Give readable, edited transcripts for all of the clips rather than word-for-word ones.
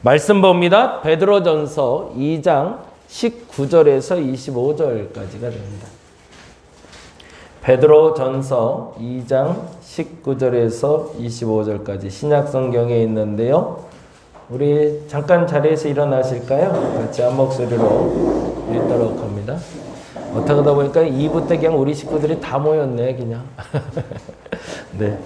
말씀 봅니다. 베드로전서 2장 19절에서 25절까지가 됩니다. 베드로전서 2장 19절에서 25절까지 신약성경에 있는데요. 우리 잠깐 자리에서 일어나실까요? 같이 한 목소리로 읽도록 합니다. 어떡하다 보니까 2부 때 그냥 우리 식구들이 다 모였네 그냥. 네,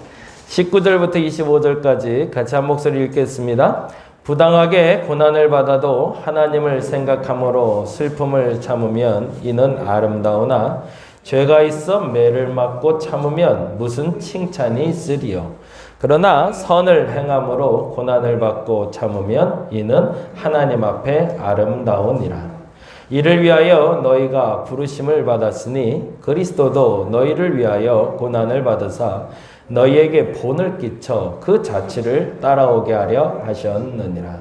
19절부터 25절까지 같이 한 목소리 읽겠습니다. 부당하게 고난을 받아도 하나님을 생각함으로 슬픔을 참으면 이는 아름다우나 죄가 있어 매를 맞고 참으면 무슨 칭찬이 있으리요. 그러나 선을 행함으로 고난을 받고 참으면 이는 하나님 앞에 아름다우니라. 이를 위하여 너희가 부르심을 받았으니 그리스도도 너희를 위하여 고난을 받으사 너희에게 본을 끼쳐 그 자취를 따라오게 하려 하셨느니라.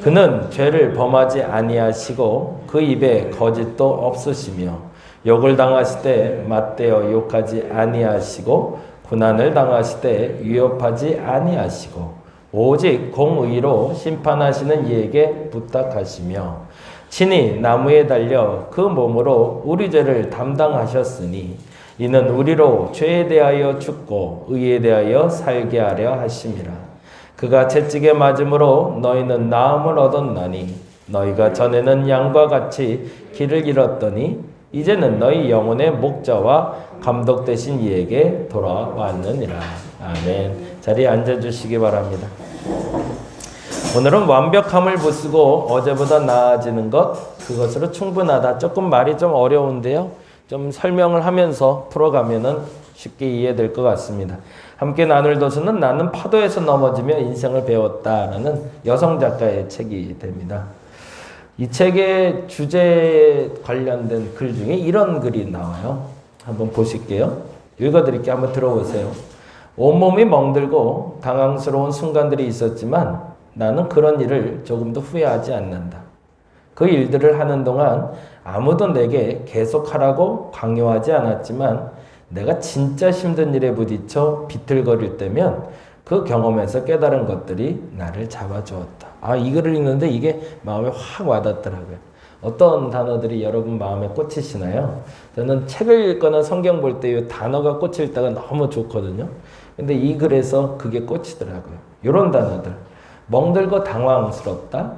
그는 죄를 범하지 아니하시고 그 입에 거짓도 없으시며 욕을 당하실 때 맞대어 욕하지 아니하시고 고난을 당하실 때 위협하지 아니하시고 오직 공의로 심판하시는 이에게 부탁하시며 친히 나무에 달려 그 몸으로 우리 죄를 담당하셨으니 이는 우리로 죄에 대하여 죽고 의에 대하여 살게 하려 하심이라. 그가 채찍에 맞음으로 너희는 나음을 얻었나니 너희가 전에는 양과 같이 길을 잃었더니 이제는 너희 영혼의 목자와 감독 되신 이에게 돌아왔느니라. 아멘. 자리에 앉아주시기 바랍니다. 오늘은 완벽함을 부수고 어제보다 나아지는 것, 그것으로 충분하다. 조금 말이 좀 어려운데요. 좀 설명을 하면서 풀어가면은 쉽게 이해될 것 같습니다. 함께 나눌 도서는 나는 파도에서 넘어지며 인생을 배웠다라는 여성 작가의 책이 됩니다. 이 책의 주제에 관련된 글 중에 이런 글이 나와요. 한번 보실게요. 읽어드릴게요. 한번 들어보세요. 온몸이 멍들고 당황스러운 순간들이 있었지만 나는 그런 일을 조금도 후회하지 않는다. 그 일들을 하는 동안 아무도 내게 계속하라고 강요하지 않았지만 내가 진짜 힘든 일에 부딪혀 비틀거릴 때면 그 경험에서 깨달은 것들이 나를 잡아주었다. 이 글을 읽는데 이게 마음에 확 와닿더라고요. 어떤 단어들이 여러분 마음에 꽂히시나요? 저는 책을 읽거나 성경 볼 때 이 단어가 꽂힐 때가 너무 좋거든요. 근데 이 글에서 그게 꽂히더라고요. 이런 단어들. 멍들고 당황스럽다,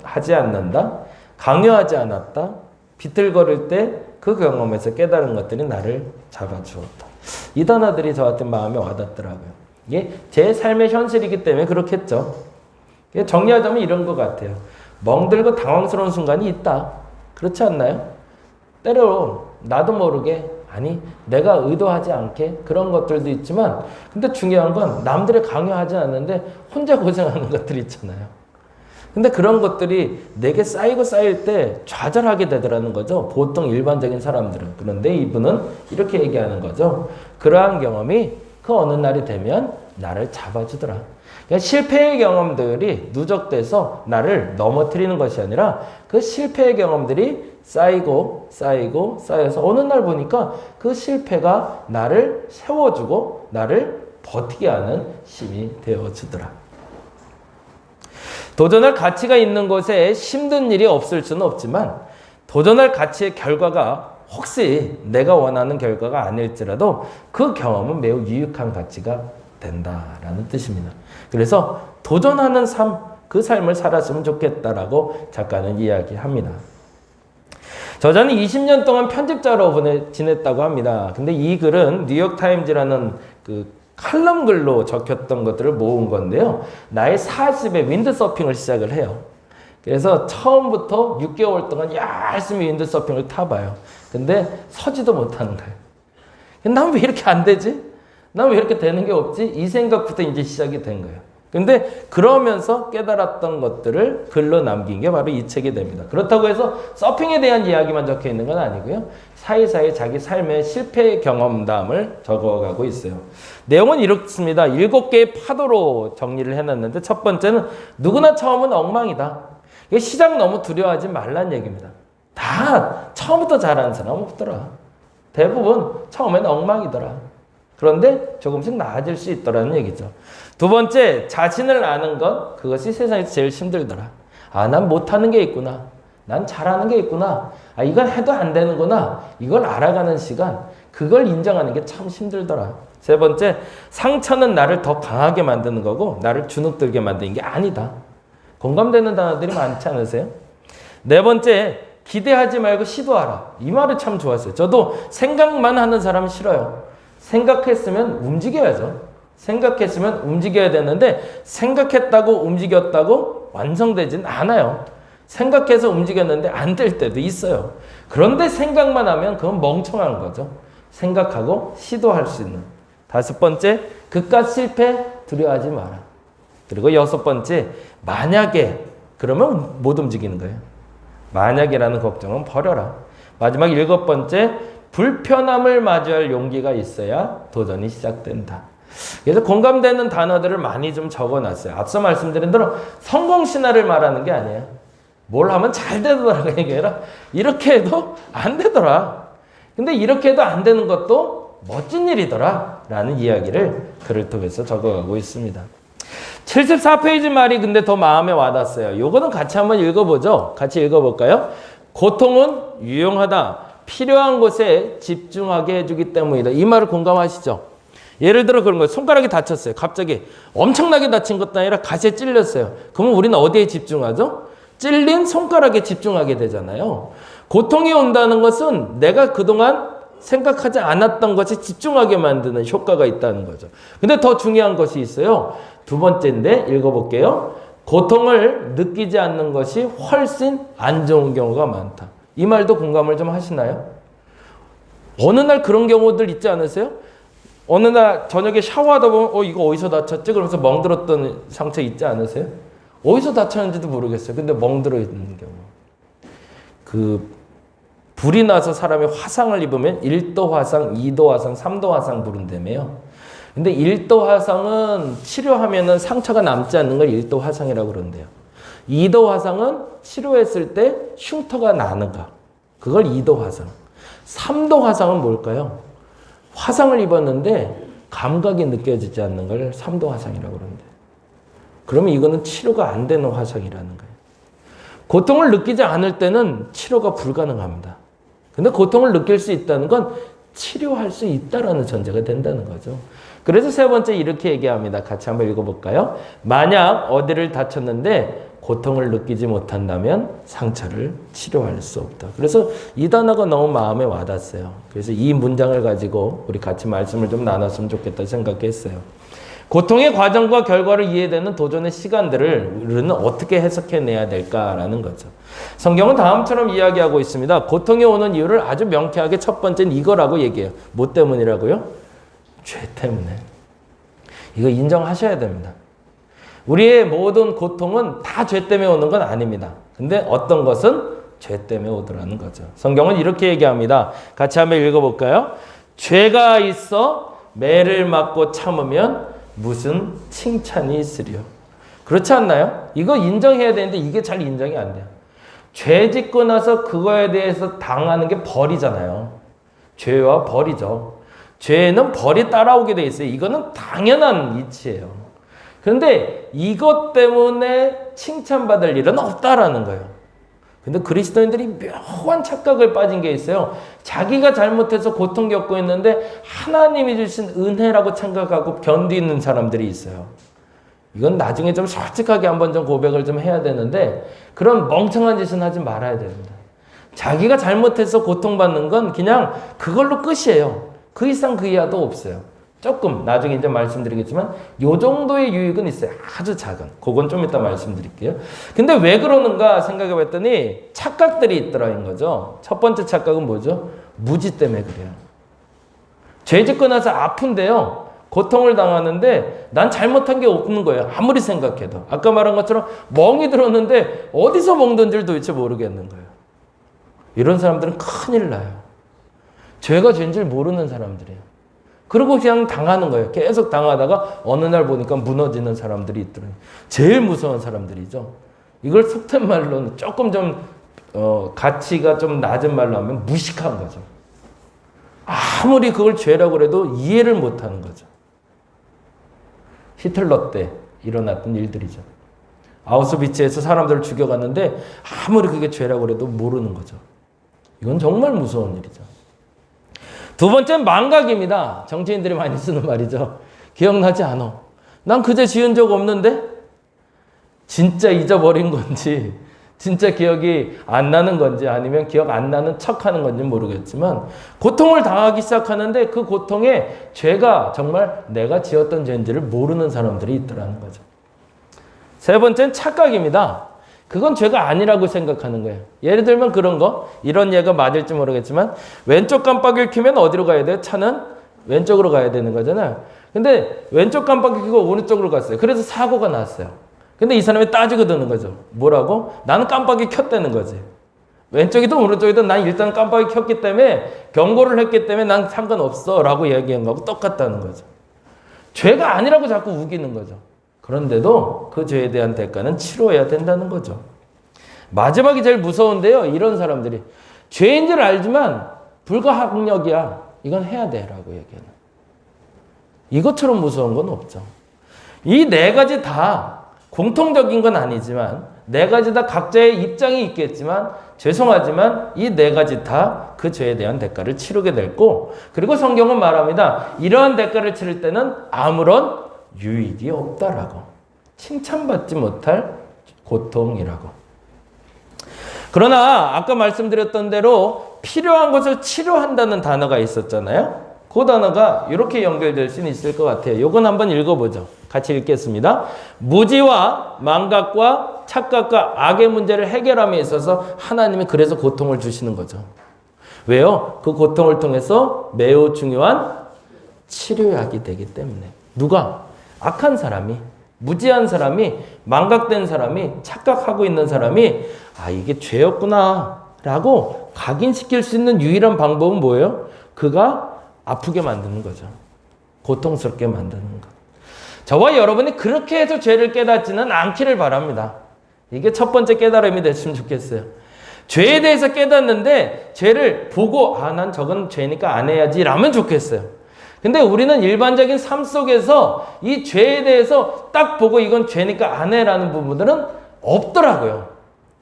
하지 않는다, 강요하지 않았다, 비틀거릴 때 그 경험에서 깨달은 것들이 나를 잡아주었다. 이 단어들이 저한테 마음에 와닿더라고요. 이게 제 삶의 현실이기 때문에 그렇겠죠. 정리하자면 이런 것 같아요. 멍들고 당황스러운 순간이 있다. 그렇지 않나요? 때로 나도 모르게 내가 의도하지 않게 그런 것들도 있지만 근데 중요한 건 남들이 강요하지 않는데 혼자 고생하는 것들이 있잖아요. 근데 그런 것들이 내게 쌓일 때 좌절하게 되더라는 거죠. 보통 일반적인 사람들은. 그런데 이분은 이렇게 얘기하는 거죠. 그러한 경험이 그 어느 날이 되면 나를 잡아주더라. 그러니까 실패의 경험들이 누적돼서 나를 넘어뜨리는 것이 아니라 그 실패의 경험들이 쌓여서 어느 날 보니까 그 실패가 나를 세워주고 나를 버티게 하는 힘이 되어주더라. 도전할 가치가 있는 곳에 힘든 일이 없을 수는 없지만 도전할 가치의 결과가 혹시 내가 원하는 결과가 아닐지라도 그 경험은 매우 유익한 가치가 된다라는 뜻입니다. 그래서 도전하는 삶, 그 삶을 살았으면 좋겠다라고 작가는 이야기합니다. 저자는 20년 동안 편집자로 지냈다고 합니다. 근데 이 글은 뉴욕타임즈라는 그 칼럼 글로 적혔던 것들을 모은 건데요. 나이 40에 윈드서핑을 시작을 해요. 그래서 처음부터 6개월 동안 열심히 윈드서핑을 타봐요. 근데 서지도 못하는 거예요. 난 왜 이렇게 안 되지? 난 왜 이렇게 되는 게 없지? 이 생각부터 이제 시작이 된 거예요. 근데 그러면서 깨달았던 것들을 글로 남긴 게 바로 이 책이 됩니다. 그렇다고 해서 서핑에 대한 이야기만 적혀 있는 건 아니고요. 사이사이 자기 삶의 실패 경험담을 적어가고 있어요. 내용은 이렇습니다. 7개의 파도로 정리를 해놨는데 첫 번째는 누구나 처음은 엉망이다. 시작 너무 두려워하지 말란 얘기입니다. 다 처음부터 잘하는 사람 없더라. 대부분 처음에는 엉망이더라. 그런데 조금씩 나아질 수 있더라는 얘기죠. 두 번째, 자신을 아는 것, 그것이 세상에서 제일 힘들더라. 아, 난 못하는 게 있구나. 난 잘하는 게 있구나. 아, 이건 해도 안 되는구나. 이걸 알아가는 시간, 그걸 인정하는 게 참 힘들더라. 세 번째, 상처는 나를 더 강하게 만드는 거고 나를 주눅들게 만드는 게 아니다. 공감되는 단어들이 많지 않으세요? 네 번째, 기대하지 말고 시도하라. 이 말이 참 좋았어요. 저도 생각만 하는 사람 싫어요. 생각했으면 움직여야죠. 생각했으면 움직여야 되는데 생각했다고 움직였다고 완성되진 않아요. 생각해서 움직였는데 안 될 때도 있어요. 그런데 생각만 하면 그건 멍청한 거죠. 생각하고 시도할 수 있는. 다섯 번째, 그깟 실패 두려워하지 마라. 그리고 여섯 번째, 만약에 그러면 못 움직이는 거예요. 만약이라는 걱정은 버려라. 마지막 일곱 번째, 불편함을 마주할 용기가 있어야 도전이 시작된다. 그래서 공감되는 단어들을 많이 좀 적어놨어요. 앞서 말씀드린 대로 성공신화를 말하는 게 아니에요. 뭘 하면 잘 되더라고 얘기해라. 이렇게 해도 안 되더라. 근데 이렇게 해도 안 되는 것도 멋진 일이더라 라는 이야기를 글을 통해서 적어가고 있습니다. 74페이지 말이 근데 더 마음에 와닿았어요. 요거는 같이 한번 읽어보죠. 같이 읽어볼까요? 고통은 유용하다. 필요한 곳에 집중하게 해주기 때문이다. 이 말을 공감하시죠? 예를 들어 그런 거예요. 손가락이 다쳤어요. 갑자기 엄청나게 다친 것도 아니라 가시에 찔렸어요. 그러면 우리는 어디에 집중하죠? 찔린 손가락에 집중하게 되잖아요. 고통이 온다는 것은 내가 그동안 생각하지 않았던 것에 집중하게 만드는 효과가 있다는 거죠. 근데 더 중요한 것이 있어요. 두 번째인데 읽어볼게요. 고통을 느끼지 않는 것이 훨씬 안 좋은 경우가 많다. 이 말도 공감을 좀 하시나요? 어느 날 그런 경우들 있지 않으세요? 어느 날 저녁에 샤워하다 보면 이거 어디서 다쳤지? 그러면서 멍들었던 상처 있지 않으세요? 어디서 다쳤는지도 모르겠어요. 근데 멍들어 있는 경우. 불이 나서 사람이 화상을 입으면 1도 화상, 2도 화상, 3도 화상 부른다며요. 근데 1도 화상은 치료하면은 상처가 남지 않는 걸 1도 화상이라고 그러는데요. 2도 화상은 치료했을 때 흉터가 나는 거. 그걸 2도 화상. 3도 화상은 뭘까요? 화상을 입었는데 감각이 느껴지지 않는 걸 3도 화상이라고 그러는데요. 그러면 이거는 치료가 안 되는 화상이라는 거예요. 고통을 느끼지 않을 때는 치료가 불가능합니다. 근데 고통을 느낄 수 있다는 건 치료할 수 있다라는 전제가 된다는 거죠. 그래서 세 번째 이렇게 얘기합니다. 같이 한번 읽어볼까요? 만약 어디를 다쳤는데 고통을 느끼지 못한다면 상처를 치료할 수 없다. 그래서 이 단어가 너무 마음에 와닿았어요. 그래서 이 문장을 가지고 우리 같이 말씀을 좀 나눴으면 좋겠다 생각했어요. 고통의 과정과 결과를 이해되는 도전의 시간들을 우리는 어떻게 해석해내야 될까라는 거죠. 성경은 다음처럼 이야기하고 있습니다. 고통이 오는 이유를 아주 명쾌하게 첫 번째는 이거라고 얘기해요. 뭐 때문이라고요? 죄 때문에. 이거 인정하셔야 됩니다. 우리의 모든 고통은 다 죄 때문에 오는 건 아닙니다. 근데 어떤 것은 죄 때문에 오더라는 거죠. 성경은 이렇게 얘기합니다. 같이 한번 읽어볼까요? 죄가 있어 매를 맞고 참으면 무슨 칭찬이 있으리요. 그렇지 않나요? 이거 인정해야 되는데 이게 잘 인정이 안 돼요. 죄 짓고 나서 그거에 대해서 당하는 게 벌이잖아요. 죄와 벌이죠. 죄는 벌이 따라오게 돼 있어요. 이거는 당연한 이치예요. 그런데 이것 때문에 칭찬받을 일은 없다라는 거예요. 근데 그리스도인들이 묘한 착각을 빠진 게 있어요. 자기가 잘못해서 고통 겪고 있는데 하나님이 주신 은혜라고 생각하고 견디는 사람들이 있어요. 이건 나중에 좀 솔직하게 한번 좀 고백을 좀 해야 되는데 그런 멍청한 짓은 하지 말아야 됩니다. 자기가 잘못해서 고통받는 건 그냥 그걸로 끝이에요. 그 이상 그 이하도 없어요. 조금 나중에 이제 말씀드리겠지만 요 정도의 유익은 있어요. 아주 작은. 그건 좀 이따 말씀드릴게요. 근데 왜 그러는가 생각해 봤더니 착각들이 있더라는 거죠. 첫 번째 착각은 뭐죠? 무지 때문에 그래요. 죄 짓고 나서 아픈데요. 고통을 당하는데 난 잘못한 게 없는 거예요. 아무리 생각해도. 아까 말한 것처럼 멍이 들었는데 어디서 멍든지를 도대체 모르겠는 거예요. 이런 사람들은 큰일 나요. 죄가 죄인 줄 모르는 사람들이에요. 그리고 그냥 당하는 거예요. 계속 당하다가 어느 날 보니까 무너지는 사람들이 있더라고요. 제일 무서운 사람들이죠. 이걸 속된 말로는 조금 좀 가치가 좀 낮은 말로 하면 무식한 거죠. 아무리 그걸 죄라고 해도 이해를 못하는 거죠. 히틀러 때 일어났던 일들이죠. 아우슈비츠에서 사람들을 죽여갔는데 아무리 그게 죄라고 해도 모르는 거죠. 이건 정말 무서운 일이죠. 두 번째는 망각입니다. 정치인들이 많이 쓰는 말이죠. 기억나지 않아. 난 그제 지은 적 없는데? 진짜 잊어버린 건지, 진짜 기억이 안 나는 건지, 아니면 기억 안 나는 척 하는 건지 모르겠지만, 고통을 당하기 시작하는데 그 고통에 죄가 정말 내가 지었던 죄인지를 모르는 사람들이 있더라는 거죠. 세 번째는 착각입니다. 그건 죄가 아니라고 생각하는 거예요. 예를 들면 그런 거, 이런 예가 맞을지 모르겠지만, 왼쪽 깜빡이를 켜면 어디로 가야 돼요? 차는 왼쪽으로 가야 되는 거잖아요. 근데 왼쪽 깜빡이 켜고 오른쪽으로 갔어요. 그래서 사고가 났어요. 근데 이 사람이 따지고 드는 거죠. 뭐라고? 나는 깜빡이 켰다는 거지. 왼쪽이든 오른쪽이든 난 일단 깜빡이 켰기 때문에, 경고를 했기 때문에 난 상관없어 라고 얘기한 거하고 똑같다는 거죠. 죄가 아니라고 자꾸 우기는 거죠. 그런데도 그 죄에 대한 대가는 치러야 된다는 거죠. 마지막이 제일 무서운데요. 이런 사람들이 죄인 줄 알지만 불가항력이야. 이건 해야 돼 라고 얘기하는. 이것처럼 무서운 건 없죠. 이 네 가지 다 공통적인 건 아니지만, 네 가지 다 각자의 입장이 있겠지만, 죄송하지만 이 네 가지 다 그 죄에 대한 대가를 치르게 될 거. 그리고 성경은 말합니다. 이러한 대가를 치를 때는 아무런 유익이 없다라고. 칭찬받지 못할 고통이라고. 그러나 아까 말씀드렸던 대로 필요한 것을 치료한다는 단어가 있었잖아요. 그 단어가 이렇게 연결될 수는 있을 것 같아요. 이건 한번 읽어보죠. 같이 읽겠습니다. 무지와 망각과 착각과 악의 문제를 해결함에 있어서 하나님이 그래서 고통을 주시는 거죠. 왜요? 그 고통을 통해서 매우 중요한 치료약이 되기 때문에. 누가? 악한 사람이, 무지한 사람이, 망각된 사람이, 착각하고 있는 사람이 아 이게 죄였구나 라고 각인시킬 수 있는 유일한 방법은 뭐예요? 그가 아프게 만드는 거죠. 고통스럽게 만드는 것. 저와 여러분이 그렇게 해서 죄를 깨닫지는 않기를 바랍니다. 이게 첫 번째 깨달음이 됐으면 좋겠어요. 죄에 대해서 깨닫는데 죄를 보고 아 난 저건 죄니까 안 해야지 라면 좋겠어요. 근데 우리는 일반적인 삶 속에서 이 죄에 대해서 딱 보고 이건 죄니까 안 해라는 부분들은 없더라고요.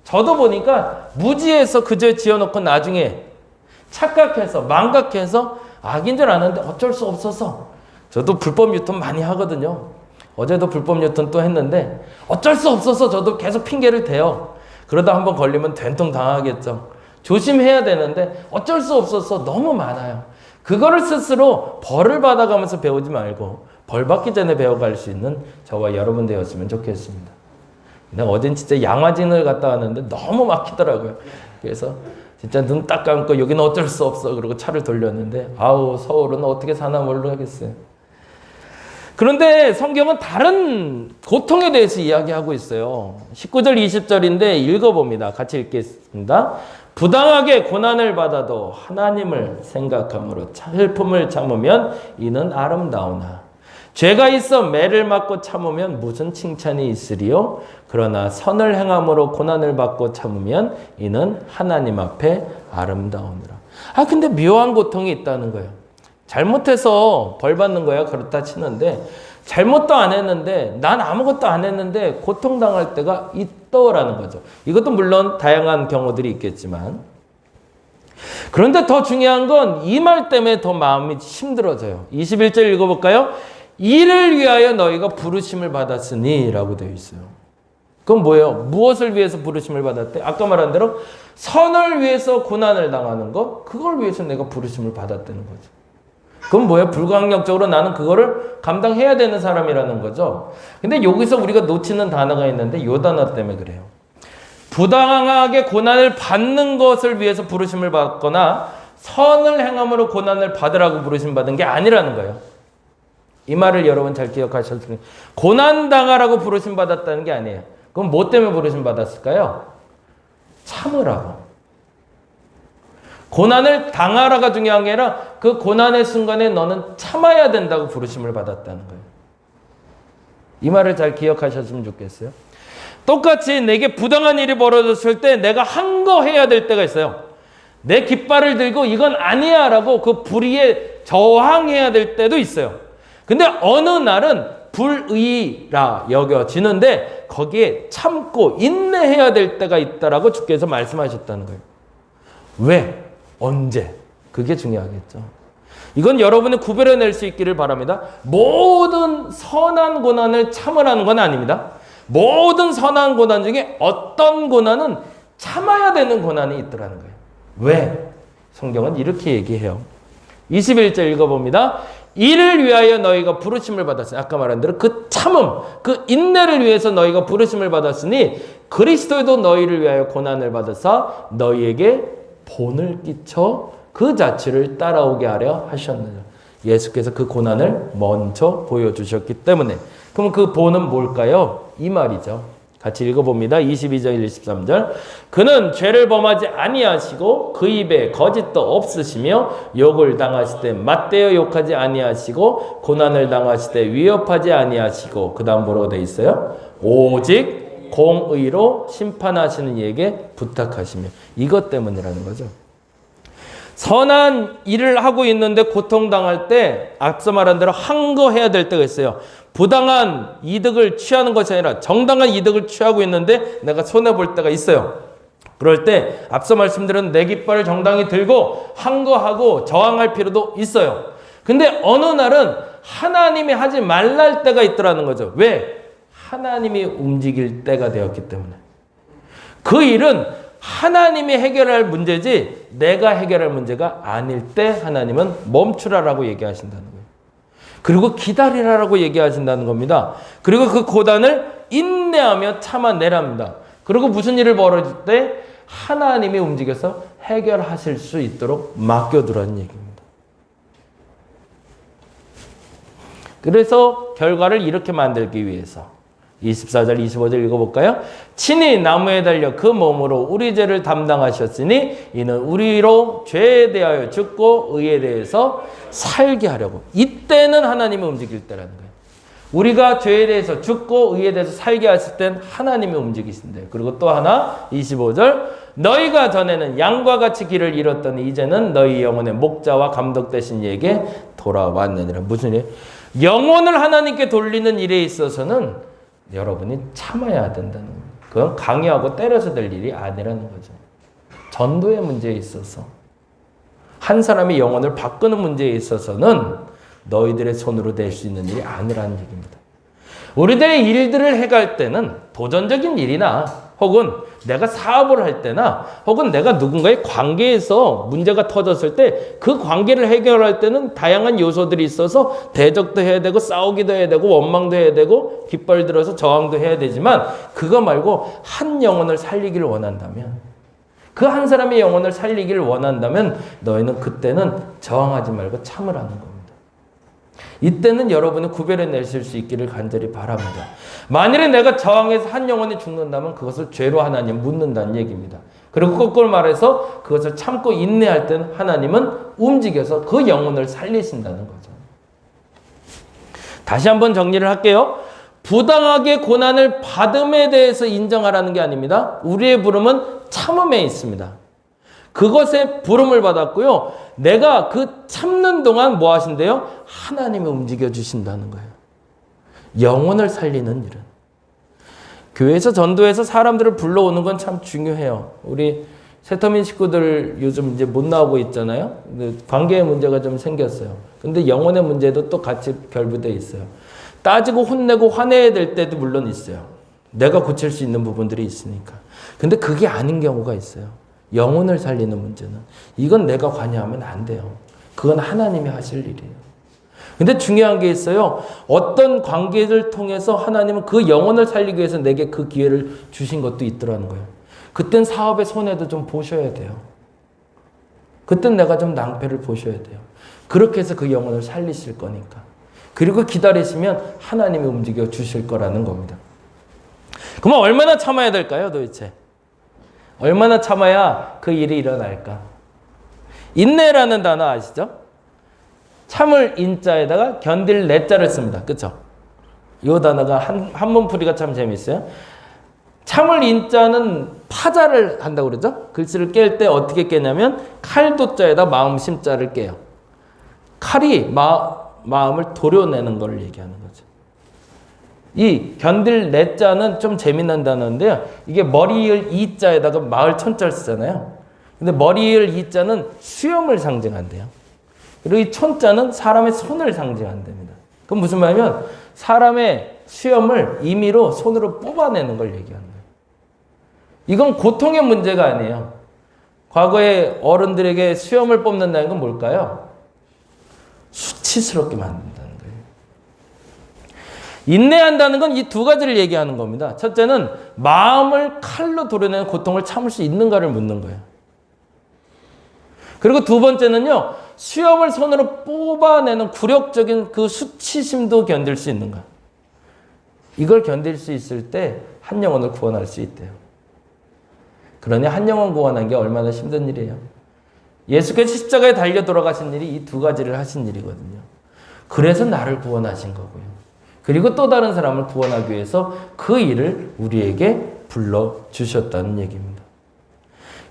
저도 보니까 무지해서 그 죄 지어놓고 나중에 착각해서 망각해서 악인 줄 아는데 어쩔 수 없어서 저도 불법 유턴 많이 하거든요. 어제도 불법 유턴 또 했는데 어쩔 수 없어서 저도 계속 핑계를 대요. 그러다 한번 걸리면 된통 당하겠죠. 조심해야 되는데 어쩔 수 없어서 너무 많아요. 그거를 스스로 벌을 받아가면서 배우지 말고 벌 받기 전에 배워갈 수 있는 저와 여러분 되었으면 좋겠습니다. 내가 어젠 진짜 양화진을 갔다 왔는데 너무 막히더라고요. 그래서 진짜 눈 딱 감고 여기는 어쩔 수 없어 그러고 차를 돌렸는데 아우 서울은 어떻게 사나 모르겠어요. 그런데 성경은 다른 고통에 대해서 이야기하고 있어요. 19절 20절인데 읽어봅니다. 같이 읽겠습니다. 부당하게 고난을 받아도 하나님을 생각함으로 슬픔을 참으면 이는 아름다우나 죄가 있어 매를 맞고 참으면 무슨 칭찬이 있으리요? 그러나 선을 행함으로 고난을 받고 참으면 이는 하나님 앞에 아름다우니라. 아 근데 묘한 고통이 있다는 거예요. 잘못해서 벌 받는 거야 그렇다 치는데 잘못도 안 했는데 난 아무것도 안 했는데 고통당할 때가 있더라는 거죠. 이것도 물론 다양한 경우들이 있겠지만 그런데 더 중요한 건 이 말 때문에 더 마음이 힘들어져요. 21절 읽어볼까요? 이를 위하여 너희가 부르심을 받았으니 라고 되어 있어요. 그건 뭐예요? 무엇을 위해서 부르심을 받았대? 아까 말한 대로 선을 위해서 고난을 당하는 거 그걸 위해서 내가 부르심을 받았다는 거죠. 그건 뭐예요? 불가항력적으로 나는 그거를 감당해야 되는 사람이라는 거죠. 근데 여기서 우리가 놓치는 단어가 있는데 이 단어 때문에 그래요. 부당하게 고난을 받는 것을 위해서 부르심을 받거나 선을 행함으로 고난을 받으라고 부르심 받은 게 아니라는 거예요. 이 말을 여러분 잘 기억하셨으면 고난당하라고 부르심 받았다는 게 아니에요. 그럼 뭐 때문에 부르심 받았을까요? 참으라고. 고난을 당하라가 중요한 게 아니라 그 고난의 순간에 너는 참아야 된다고 부르심을 받았다는 거예요. 이 말을 잘 기억하셨으면 좋겠어요. 똑같이 내게 부당한 일이 벌어졌을 때 내가 한 거 해야 될 때가 있어요. 내 깃발을 들고 이건 아니야 라고 그 불의에 저항해야 될 때도 있어요. 근데 어느 날은 불의라 여겨지는데 거기에 참고 인내해야 될 때가 있다라고 주께서 말씀하셨다는 거예요. 왜? 언제? 그게 중요하겠죠. 이건 여러분이 구별해낼 수 있기를 바랍니다. 모든 선한 고난을 참으라는 건 아닙니다. 모든 선한 고난 중에 어떤 고난은 참아야 되는 고난이 있더라는 거예요. 왜? 성경은 이렇게 얘기해요. 21절 읽어봅니다. 이를 위하여 너희가 부르심을 받았으니, 아까 말한 대로 그 참음, 그 인내를 위해서 너희가 부르심을 받았으니 그리스도도 너희를 위하여 고난을 받아서 너희에게 본을 끼쳐 그 자취를 따라오게 하려 하셨느니라. 예수께서 그 고난을 먼저 보여주셨기 때문에. 그럼 그 본은 뭘까요? 이 말이죠. 같이 읽어봅니다. 22절 23절. 그는 죄를 범하지 아니하시고 그 입에 거짓도 없으시며 욕을 당하실 때 맞대어 욕하지 아니하시고 고난을 당하실 때 위협하지 아니하시고 그 다음 뭐라고 돼 있어요? 오직 공의로 심판하시는 이에게 부탁하시며. 이것 때문이라는 거죠. 선한 일을 하고 있는데 고통당할 때 앞서 말한 대로 항거해야 될 때가 있어요. 부당한 이득을 취하는 것이 아니라 정당한 이득을 취하고 있는데 내가 손해볼 때가 있어요. 그럴 때 앞서 말씀드린 내 깃발을 정당히 들고 항거하고 저항할 필요도 있어요. 근데 어느 날은 하나님이 하지 말랄 때가 있더라는 거죠. 왜? 하나님이 움직일 때가 되었기 때문에. 그 일은 하나님이 해결할 문제지 내가 해결할 문제가 아닐 때 하나님은 멈추라라고 얘기하신다는 거예요. 그리고 기다리라라고 얘기하신다는 겁니다. 그리고 그 고난을 인내하며 참아내랍니다. 그리고 무슨 일을 벌어질 때 하나님이 움직여서 해결하실 수 있도록 맡겨두라는 얘기입니다. 그래서 결과를 이렇게 만들기 위해서 24절 25절 읽어볼까요? 친히 나무에 달려 그 몸으로 우리 죄를 담당하셨으니 이는 우리로 죄에 대하여 죽고 의에 대해서 살게 하려고. 이때는 하나님이 움직일 때라는 거예요. 우리가 죄에 대해서 죽고 의에 대해서 살게 하실 땐 하나님이 움직이신대요. 그리고 또 하나 25절 너희가 전에는 양과 같이 길을 잃었더니 이제는 너희 영혼의 목자와 감독 되신 이에게 돌아왔느니라. 무슨 일? 영혼을 하나님께 돌리는 일에 있어서는 여러분이 참아야 된다는 거예요. 그건 강요하고 때려서 될 일이 아니라는 거죠. 전도의 문제에 있어서 한 사람의 영혼을 바꾸는 문제에 있어서는 너희들의 손으로 될 수 있는 일이 아니라는 얘기입니다. 우리들의 일들을 해갈 때는 도전적인 일이나 혹은 내가 사업을 할 때나 혹은 내가 누군가의 관계에서 문제가 터졌을 때 그 관계를 해결할 때는 다양한 요소들이 있어서 대적도 해야 되고 싸우기도 해야 되고 원망도 해야 되고 깃발 들어서 저항도 해야 되지만 그거 말고 한 영혼을 살리기를 원한다면 그 한 사람의 영혼을 살리기를 원한다면 너희는 그때는 저항하지 말고 참으라는 겁니다. 이때는 여러분이 구별해내실 수 있기를 간절히 바랍니다. 만일에 내가 저항해서 한 영혼이 죽는다면 그것을 죄로 하나님 묻는다는 얘기입니다. 그리고 거꾸로 말해서 그것을 참고 인내할 때는 하나님은 움직여서 그 영혼을 살리신다는 거죠. 다시 한번 정리를 할게요. 부당하게 고난을 받음에 대해서 인정하라는 게 아닙니다. 우리의 부름은 참음에 있습니다. 그것에 부름을 받았고요. 내가 그 참는 동안 뭐 하신대요? 하나님이 움직여 주신다는 거예요. 영혼을 살리는 일은. 교회에서 전도해서 사람들을 불러오는 건 참 중요해요. 우리 세터민 식구들 요즘 이제 못 나오고 있잖아요. 관계의 문제가 좀 생겼어요. 근데 영혼의 문제도 또 같이 결부되어 있어요. 따지고 혼내고 화내야 될 때도 물론 있어요. 내가 고칠 수 있는 부분들이 있으니까. 근데 그게 아닌 경우가 있어요. 영혼을 살리는 문제는. 이건 내가 관여하면 안 돼요. 그건 하나님이 하실 일이에요. 근데 중요한 게 있어요. 어떤 관계를 통해서 하나님은 그 영혼을 살리기 위해서 내게 그 기회를 주신 것도 있더라는 거예요. 그땐 사업의 손해도 좀 보셔야 돼요. 그땐 내가 좀 낭패를 보셔야 돼요. 그렇게 해서 그 영혼을 살리실 거니까. 그리고 기다리시면 하나님이 움직여 주실 거라는 겁니다. 그러면 얼마나 참아야 될까요, 도대체? 얼마나 참아야 그 일이 일어날까? 인내라는 단어 아시죠? 참을 인자에다가 견딜 내자를 씁니다. 그렇죠? 이 단어가 한문풀이가 참 재밌어요. 참을 인자는 파자를 한다고 그러죠. 글씨를 깰 때 어떻게 깨냐면 칼도자에다 마음 심자를 깨요. 칼이 마음을 도려내는 걸 얘기하는 거죠. 이 견딜 내자는 좀 재미난 단어인데요. 이게 머리을 이자에다가 마을 천자를 쓰잖아요. 근데 머리을 이자는 수염을 상징한대요. 그리고 이 천자는 사람의 손을 상징한답니다. 그럼 무슨 말이냐면 사람의 수염을 임의로 손으로 뽑아내는 걸 얘기하는 거예요. 이건 고통의 문제가 아니에요. 과거에 어른들에게 수염을 뽑는다는 건 뭘까요? 수치스럽게 만든다는 거예요. 인내한다는 건 이 두 가지를 얘기하는 겁니다. 첫째는 마음을 칼로 도려내는 고통을 참을 수 있는가를 묻는 거예요. 그리고 두 번째는요, 수염을 손으로 뽑아내는 굴욕적인 그 수치심도 견딜 수 있는가. 이걸 견딜 수 있을 때 한 영혼을 구원할 수 있대요. 그러니 한 영혼 구원한 게 얼마나 힘든 일이에요. 예수께서 십자가에 달려 돌아가신 일이 이 두 가지를 하신 일이거든요. 그래서 나를 구원하신 거고요. 그리고 또 다른 사람을 구원하기 위해서 그 일을 우리에게 불러주셨다는 얘기입니다.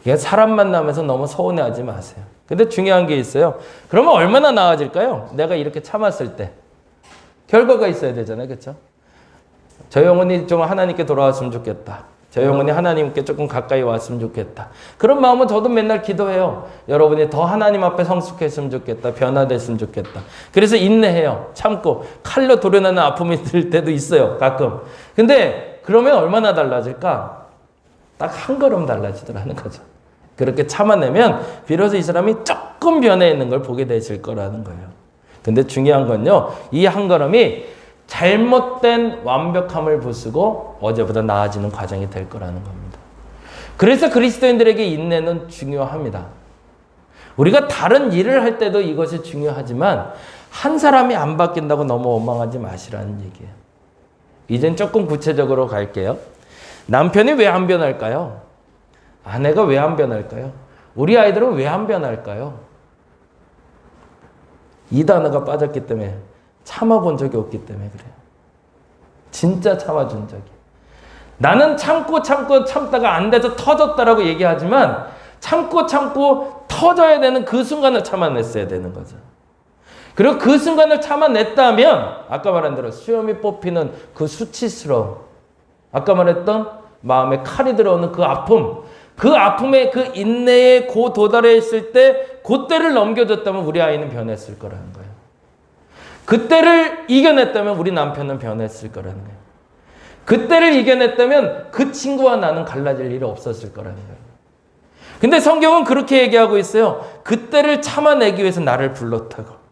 그러니까 사람 만나면서 너무 서운해하지 마세요. 근데 중요한 게 있어요. 그러면 얼마나 나아질까요? 내가 이렇게 참았을 때. 결과가 있어야 되잖아요. 그렇죠? 저 영혼이 좀 하나님께 돌아왔으면 좋겠다. 저 영혼이 하나님께 조금 가까이 왔으면 좋겠다. 그런 마음은 저도 맨날 기도해요. 여러분이 더 하나님 앞에 성숙했으면 좋겠다. 변화됐으면 좋겠다. 그래서 인내해요. 참고 칼로 도려내는 아픔이 들 때도 있어요. 가끔. 근데 그러면 얼마나 달라질까? 딱 한 걸음 달라지더라는 거죠. 그렇게 참아내면 비로소 이 사람이 조금 변해 있는 걸 보게 되실 거라는 거예요. 근데 중요한 건요. 이 한 걸음이 잘못된 완벽함을 부수고 어제보다 나아지는 과정이 될 거라는 겁니다. 그래서 그리스도인들에게 인내는 중요합니다. 우리가 다른 일을 할 때도 이것이 중요하지만 한 사람이 안 바뀐다고 너무 원망하지 마시라는 얘기예요. 이젠 조금 구체적으로 갈게요. 남편이 왜 안 변할까요? 아내가 왜 안 변할까요? 우리 아이들은 왜 안 변할까요? 이 단어가 빠졌기 때문에 참아본 적이 없기 때문에 그래요. 진짜 참아준 적이. 나는 참고 참다가 안 돼서 터졌다라고 얘기하지만 참고 터져야 되는 그 순간을 참아냈어야 되는 거죠. 그리고 그 순간을 참아냈다면 아까 말한 대로 수염이 뽑히는 그 수치스러움, 아까 말했던 마음에 칼이 들어오는 그 아픔, 그 아픔의 그 인내에 도달해 있을 때 그때를 넘겨줬다면 우리 아이는 변했을 거라는 거예요. 그때를 이겨냈다면 우리 남편은 변했을 거라는 거예요. 그때를 이겨냈다면 그 친구와 나는 갈라질 일이 없었을 거라는 거예요. 근데 성경은 그렇게 얘기하고 있어요. 그때를 참아내기 위해서 나를 불렀다고.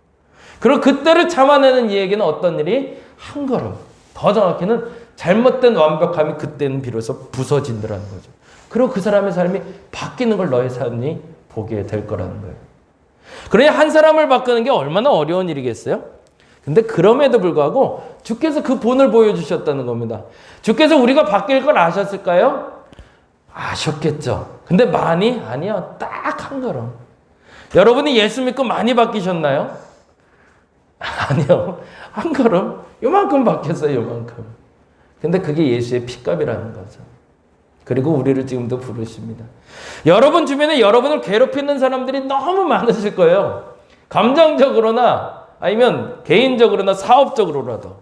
그리고 그때를 참아내는 이에게는 어떤 일이? 한 걸음. 더 정확히는 잘못된 완벽함이 그때는 비로소 부서진다는 거죠. 그리고 그 사람의 삶이 바뀌는 걸 너의 삶이 보게 될 거라는 거예요. 그러니 한 사람을 바꾸는 게 얼마나 어려운 일이겠어요? 근데 그럼에도 불구하고 주께서 그 본을 보여주셨다는 겁니다. 주께서 우리가 바뀔 걸 아셨을까요? 아셨겠죠. 근데 많이? 아니요. 딱 한 걸음. 여러분이 예수 믿고 많이 바뀌셨나요? 아니요. 한 걸음. 요만큼 바뀌었어요. 요만큼. 근데 그게 예수의 피값이라는 거죠. 그리고 우리를 지금도 부르십니다. 여러분 주변에 여러분을 괴롭히는 사람들이 너무 많으실 거예요. 감정적으로나 아니면 개인적으로나 사업적으로라도.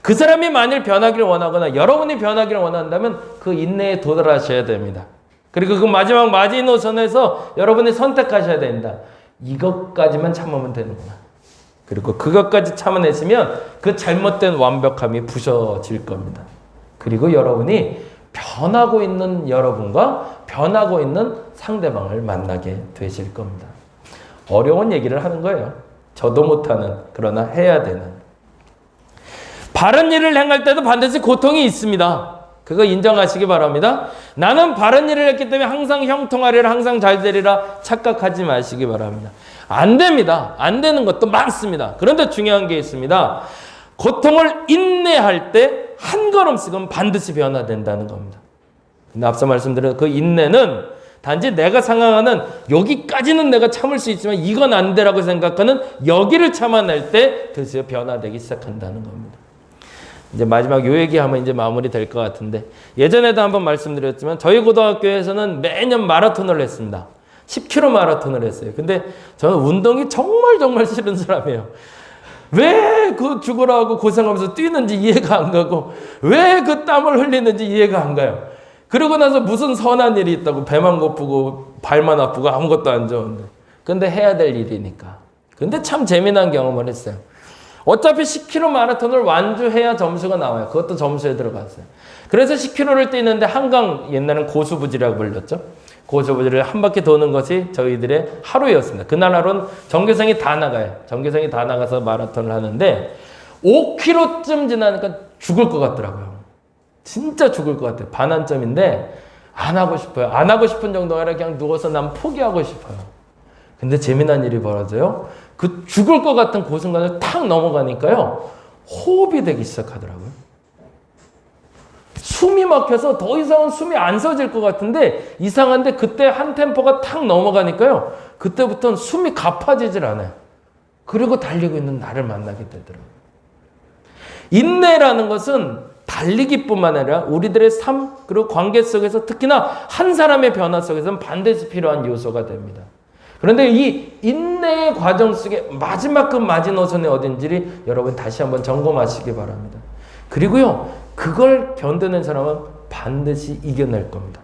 그 사람이 만일 변하기를 원하거나 여러분이 변하기를 원한다면 그 인내에 도달하셔야 됩니다. 그리고 그 마지막 마지노선에서 여러분이 선택하셔야 된다. 이것까지만 참으면 되는구나. 그리고 그것까지 참아내시면 그 잘못된 완벽함이 부서질 겁니다. 그리고 여러분이 변하고 있는 여러분과 변하고 있는 상대방을 만나게 되실 겁니다. 어려운 얘기를 하는 거예요. 저도 못하는, 그러나 해야 되는. 바른 일을 행할 때도 반드시 고통이 있습니다. 그거 인정하시기 바랍니다. 나는 바른 일을 했기 때문에 항상 형통하리라, 항상 잘 되리라 착각하지 마시기 바랍니다. 안 됩니다. 안 되는 것도 많습니다. 그런데 중요한 게 있습니다. 고통을 인내할 때 한 걸음씩은 반드시 변화된다는 겁니다. 근데 앞서 말씀드린 그 인내는 단지 내가 상황하는 여기까지는 내가 참을 수 있지만 이건 안 되라고 생각하는 여기를 참아낼 때 드디어 변화되기 시작한다는 겁니다. 이제 마지막 요 얘기하면 이제 마무리 될 것 같은데, 예전에도 한번 말씀드렸지만 저희 고등학교에서는 매년 마라톤을 했습니다. 10km 마라톤을 했어요. 근데 저는 운동이 정말 싫은 사람이에요. 왜 그 죽으라고 고생하면서 뛰는지 이해가 안 가고, 왜 그 땀을 흘리는지 이해가 안 가요. 그러고 나서 무슨 선한 일이 있다고 배만 고프고 발만 아프고 아무것도 안 좋은데. 근데 해야 될 일이니까. 근데 참 재미난 경험을 했어요. 어차피 10km 마라톤을 완주해야 점수가 나와요. 그것도 점수에 들어갔어요. 그래서 10km를 뛰는데 한강, 옛날엔 고수부지라고 불렸죠. 고수부지를 한 바퀴 도는 것이 저희들의 하루였습니다. 그날 하루는 전교생이 다 나가요. 전교생이 다 나가서 마라톤을 하는데 5km쯤 지나니까 죽을 것 같더라고요. 진짜 죽을 것 같아요. 반환점인데 안 하고 싶어요. 안 하고 싶은 정도가 아니라 그냥 누워서 난 포기하고 싶어요. 근데 재미난 일이 벌어져요. 그 죽을 것 같은 고순간을 탁 넘어가니까요, 호흡이 되기 시작하더라고요. 숨이 막혀서 더 이상은 숨이 안 쉬어질 것 같은데, 이상한데 그때 한 템포가 탁 넘어가니까요, 그때부터는 숨이 가파지질 않아요. 그리고 달리고 있는 나를 만나게 되더라고요. 인내라는 것은 달리기뿐만 아니라 우리들의 삶, 그리고 관계 속에서 특히나 한 사람의 변화 속에서는 반드시 필요한 요소가 됩니다. 그런데 이 인내의 과정 속에 마지막 그 마지노선이 어딘지를 여러분 다시 한번 점검하시기 바랍니다. 그리고요, 그걸 견디는 사람은 반드시 이겨낼 겁니다.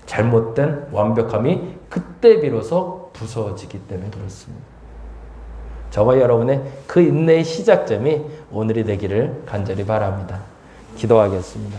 잘못된 완벽함이 그때 비로소 부서지기 때문에 그렇습니다. 저와 여러분의 그 인내의 시작점이 오늘이 되기를 간절히 바랍니다. 기도하겠습니다.